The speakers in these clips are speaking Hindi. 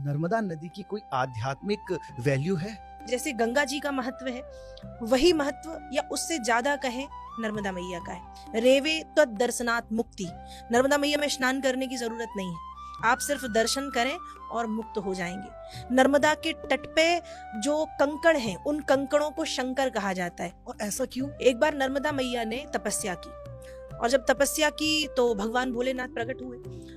नर्मदा नदी की कोई आध्यात्मिक वैल्यू है? जैसे गंगा जी का महत्व है, वही महत्व या उससे ज्यादा कहें नर्मदा मैया का है। रेवे तो दर्शनात् मुक्ति। नर्मदा मैया में स्नान करने की जरूरत नहीं है, आप सिर्फ दर्शन करें और मुक्त हो जाएंगे। नर्मदा के तट पे जो कंकड़ हैं, उन कंकड़ों को शंकर कहा जाता है। और ऐसा क्यों? एक बार नर्मदा मैया ने तपस्या की, और जब तपस्या की तो भगवान भोलेनाथ प्रकट हुए।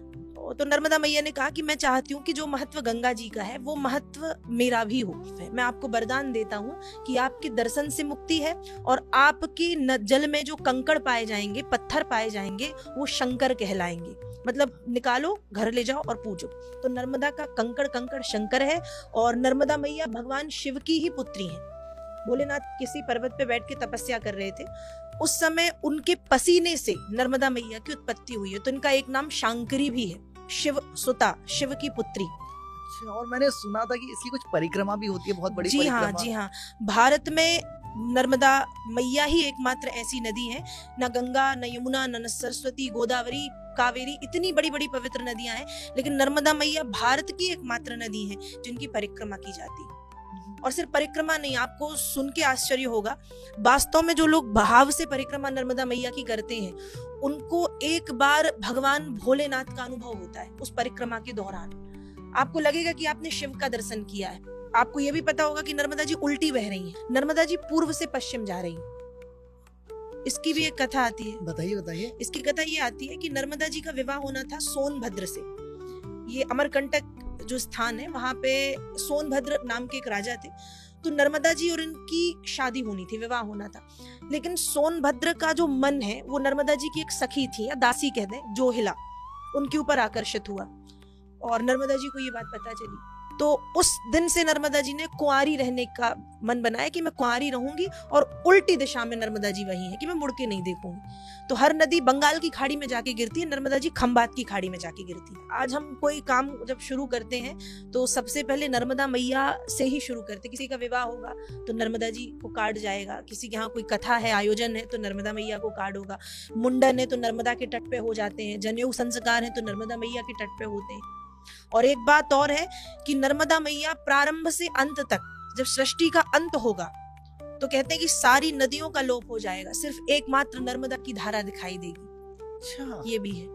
तो नर्मदा मैया ने कहा कि मैं चाहती हूँ कि जो महत्व गंगा जी का है वो महत्व मेरा भी हो। मैं आपको वरदान देता हूँ कि आपके दर्शन से मुक्ति है, और आपकी जल में जो कंकड़ पाए जाएंगे, पत्थर पाए जाएंगे, वो शंकर कहलाएंगे। मतलब निकालो, घर ले जाओ और पूजो। तो नर्मदा का कंकड़ कंकड़ शंकर है, और नर्मदा मैया भगवान शिव की ही पुत्री है। भोलेनाथ किसी पर्वत पे बैठ के तपस्या कर रहे थे, उस समय उनके पसीने से नर्मदा मैया की उत्पत्ति हुई है। तो इनका एक नाम शांकरी भी है, शिव सुता, शिव की पुत्री। और मैंने सुना था कि इसकी कुछ परिक्रमा भी होती है, बहुत बड़ी जी हाँ, परिक्रमा। जी हाँ। भारत में नर्मदा मैया ही एकमात्र ऐसी नदी है, न गंगा, न यमुना, न सरस्वती, गोदावरी, कावेरी, इतनी बड़ी बड़ी पवित्र नदियां हैं, लेकिन नर्मदा मैया भारत की एकमात्र नदी है जिनकी परिक्रमा की जाती है। और सिर्फ परिक्रमा नहीं, आपको सुन के आश्चर्य होगा, वास्तव में जो लोग भाव से परिक्रमा नर्मदा मैया की करते हैं, उनको एक बार भगवान भोलेनाथ का अनुभव होता है उस परिक्रमा के दौरान। आपको लगेगा कि आपने शिव का दर्शन किया है। आपको यह भी पता होगा कि नर्मदा जी उल्टी बह रही हैं, नर्मदा जी पूर्व से पश्चिम जा रही हैं। इसकी भी एक कथा आती है। बताइए बताइए। इसकी कथा ये आती है कि नर्मदा जी का विवाह होना था सोनभद्र से। ये अमरकंटक जो स्थान है, वहां पे सोनभद्र नाम के एक राजा थे। तो नर्मदा जी और इनकी शादी होनी थी, विवाह होना था। लेकिन सोनभद्र का जो मन है वो नर्मदा जी की एक सखी थी, या दासी कह दें, जोहिला, उनके ऊपर आकर्षित हुआ, और नर्मदा जी को ये बात पता चली। तो उस दिन से नर्मदा जी ने कुंवारी रहने का मन बनाया कि मैं कुंवारी रहूंगी, और उल्टी दिशा में नर्मदा जी वही है कि मैं मुड़ के नहीं देखूंगी। तो हर नदी बंगाल की खाड़ी में जाके गिरती है, नर्मदा जी खंबात की खाड़ी में जाके गिरती है। आज हम कोई काम जब शुरू करते हैं तो सबसे पहले नर्मदा मैया से ही शुरू करते। किसी का विवाह होगा तो नर्मदा जी को कार्ड जाएगा, किसी के यहाँ कोई कथा है, आयोजन है, तो नर्मदा मैया को कार्ड होगा, मुंडन है तो नर्मदा के तट पे हो जाते हैं, जनेऊ संस्कार है तो नर्मदा मैया के तट पे होते हैं। और एक बात और है कि नर्मदा मैया प्रारंभ से अंत तक, जब सृष्टि का अंत होगा तो कहते हैं कि सारी नदियों का लोप हो जाएगा, सिर्फ एकमात्र नर्मदा की धारा दिखाई देगी। अच्छा, ये भी है।